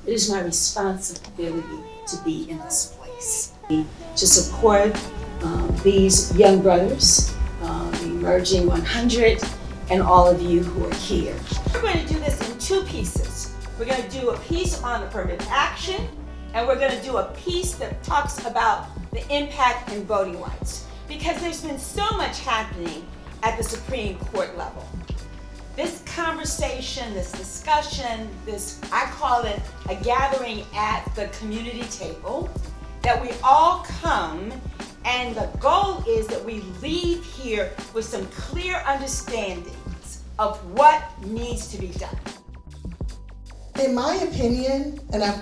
it is my responsibility to be in this place, to support these young brothers, the Emerging 100, and all of you who are here. We're going to do this in two pieces. We're going to do a piece on affirmative action, and we're going to do a piece that talks about the impact in voting rights, because there's been so much happening at the Supreme Court level. This conversation, this discussion, I call it a gathering at the community table, that we all come, and the goal is that we leave here with some clear understandings of what needs to be done. In my opinion, and I've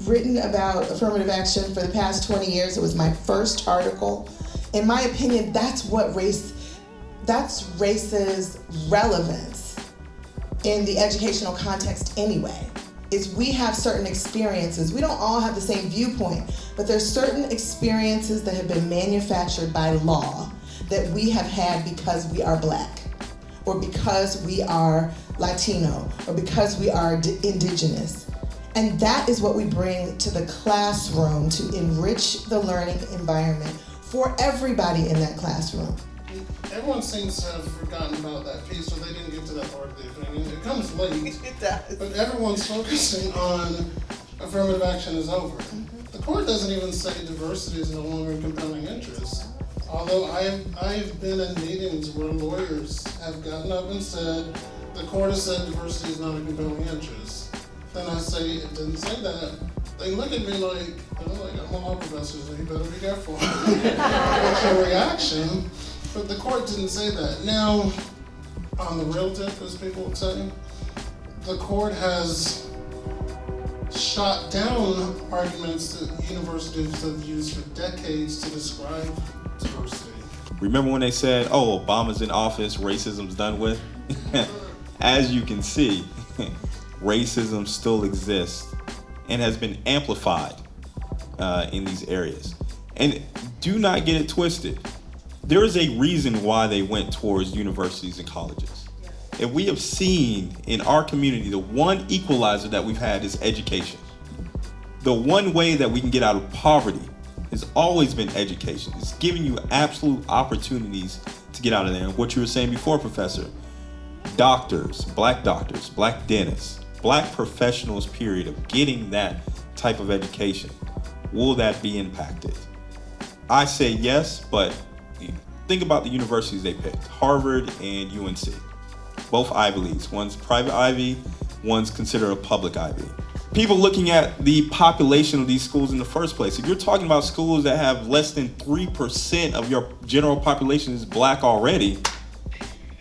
written about affirmative action for the past 20 years, it was my first article. In my opinion, that's race's relevance in the educational context anyway, is we have certain experiences. We don't all have the same viewpoint, but there's certain experiences that have been manufactured by law that we have had because we are Black, or because we are Latino, or because we are indigenous. And that is what we bring to the classroom to enrich the learning environment for everybody in that classroom. Everyone seems to have forgotten about that piece, or they didn't get to that part of the opinion. It comes late, It does. but everyone's focusing on affirmative action is over. The court doesn't even say diversity is no longer a compelling interest. Although I've been in meetings where lawyers have gotten up and said, the court has said diversity is not a compelling interest. Then I say, it didn't say that. They look at me like I'm a law professor, so you better be careful. What's your reaction? But the court didn't say that. Now, on the real tip, as people would say, the court has shot down arguments that universities have used for decades to describe diversity. Remember when they said, oh, Obama's in office, racism's done with? As you can see, racism still exists and has been amplified in these areas. And do not get it twisted. There is a reason why they went towards universities and colleges. And we have seen in our community, the one equalizer that we've had is education. The one way that we can get out of poverty has always been education. It's giving you absolute opportunities to get out of there. And what you were saying before, Professor, doctors, Black dentists, Black professionals, period, of getting that type of education, will that be impacted? I say yes, but think about the universities they picked, Harvard and UNC. Both Ivy Leagues. One's private Ivy, one's considered a public Ivy. People looking at the population of these schools in the first place. If you're talking about schools that have less than 3% of your general population is Black already,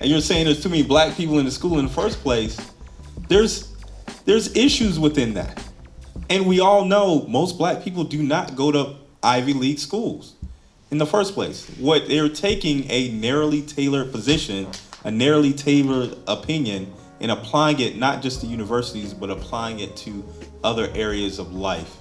and you're saying there's too many Black people in the school in the first place, there's issues within that. And we all know most Black people do not go to Ivy League schools in the first place. What they're taking a narrowly tailored position, a narrowly tailored opinion, and applying it not just to universities, but applying it to other areas of life.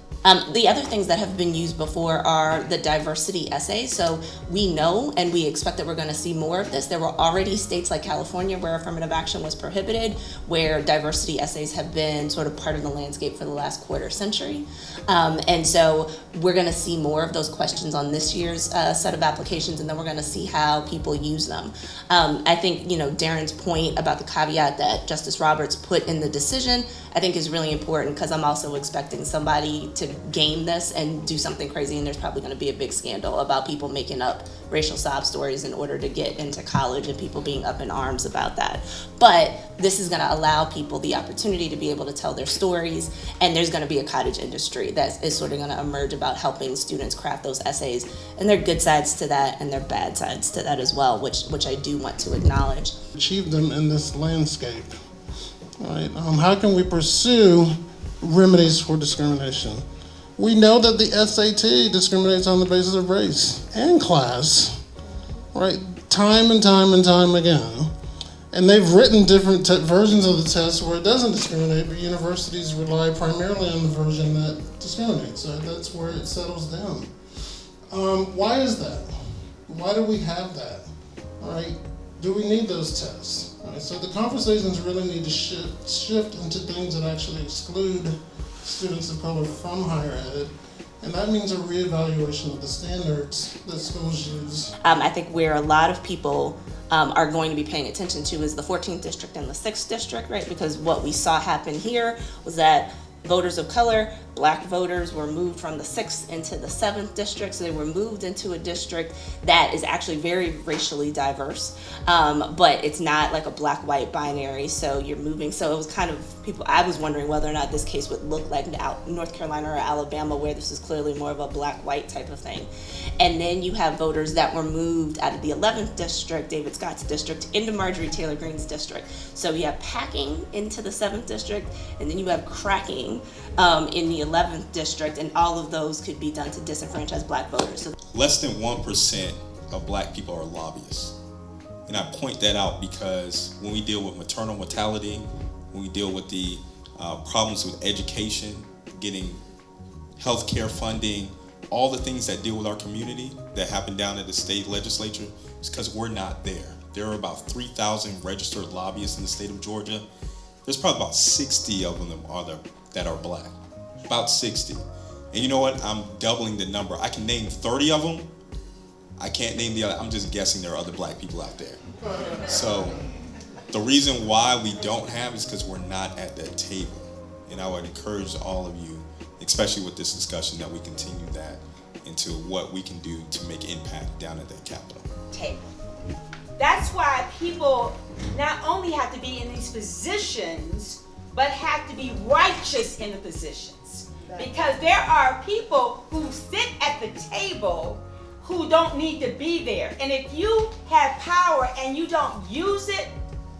The other things that have been used before are the diversity essays. So we know and we expect that we're going to see more of this. There were already states like California where affirmative action was prohibited, where diversity essays have been sort of part of the landscape for the last quarter century. And so we're going to see more of those questions on this year's set of applications, and then we're going to see how people use them. I think, Darren's point about the caveat that Justice Roberts put in the decision, I think is really important, because I'm also expecting somebody to game this and do something crazy, and there's probably going to be a big scandal about people making up racial sob stories in order to get into college and people being up in arms about that. But this is going to allow people the opportunity to be able to tell their stories, and there's going to be a cottage industry that is sort of going to emerge about helping students craft those essays. And there are good sides to that and there are bad sides to that as well, which I do want to acknowledge. Achieve them in this landscape. Right? How can we pursue remedies for discrimination? We know that the SAT discriminates on the basis of race and class, right? Time and time and time again. And they've written different versions of the test where it doesn't discriminate, but universities rely primarily on the version that discriminates. So that's where it settles down. Why is that? Why do we have that? All right? Do we need those tests? All right, so the conversations really need to shift into things that actually exclude students of color from higher ed. And that means a reevaluation of the standards that schools use. I think where a lot of people are going to be paying attention to is the 14th district and the 6th district, right? Because what we saw happen here was that voters of color, black voters, were moved from the 6th into the 7th district. So they were moved into a district that is actually very racially diverse, but it's not like a black-white binary. So you're moving. So it was kind of I was wondering whether or not this case would look like North Carolina or Alabama, where this is clearly more of a black-white type of thing. And then you have voters that were moved out of the 11th district, David Scott's district, into Marjorie Taylor Greene's district. So you have packing into the 7th district, and then you have cracking in the 11th district, and all of those could be done to disenfranchise black voters. So Less than 1% of black people are lobbyists. And I point that out because when we deal with maternal mortality, when we deal with the problems with education, getting healthcare funding, all the things that deal with our community that happen down at the state legislature, it's because we're not there. There are about 3,000 registered lobbyists in the state of Georgia. There's probably about 60 of them that are black, about 60. And you know what? I'm doubling the number. I can name 30 of them. I can't name the other. I'm just guessing there are other black people out there. So the reason why we don't have is because we're not at that table. And I would encourage all of you, especially with this discussion, that we continue that into what we can do to make impact down at that Capitol. Table. That's why people not only have to be in these positions, but have to be righteous in the positions. Because there are people who sit at the table who don't need to be there. And if you have power and you don't use it,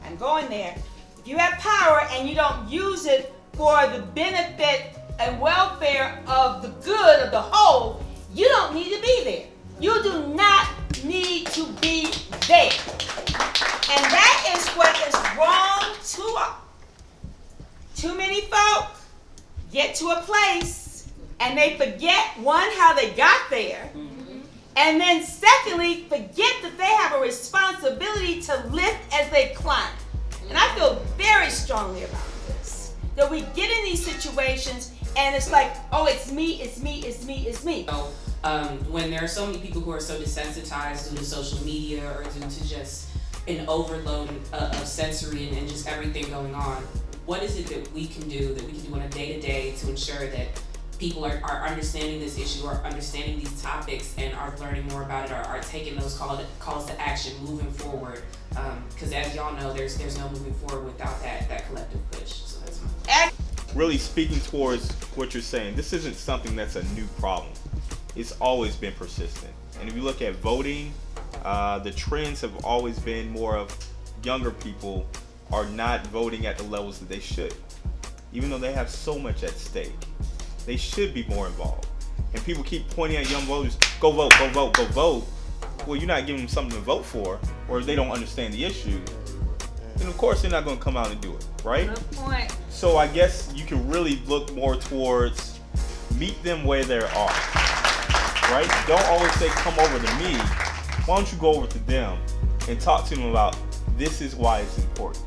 I'm going there. If you have power and you don't use it for the benefit and welfare of the good of the whole, you don't need to be there. You do not need to be there. And that is what is wrong too many folk get to a place and they forget, one, how they got there, and then secondly, forget that they have a responsibility to lift as they climb. And I feel very strongly about this, that we get in these situations and it's like, oh, it's me, it's me, it's me, it's me. So, when there are so many people who are so desensitized due to social media or due to just an overload of sensory and just everything going on, what is it that we can do on a day-to-day to ensure that people are understanding this issue, are understanding these topics, and are learning more about it, or are taking those calls to action moving forward? Because as y'all know, there's no moving forward without that collective push. So that's my Really speaking towards what you're saying, this isn't something that's a new problem. It's always been persistent. And if you look at voting, the trends have always been more of younger people are not voting at the levels that they should. Even though they have so much at stake, they should be more involved. And people keep pointing at young voters, go vote, go vote, go vote. Well, you're not giving them something to vote for, or if they don't understand the issue, then of course they're not going to come out and do it, right? Good point. So I guess you can really look more towards meet them where they are, right? Don't always say come over to me. Why don't you go over to them and talk to them about this is why it's important.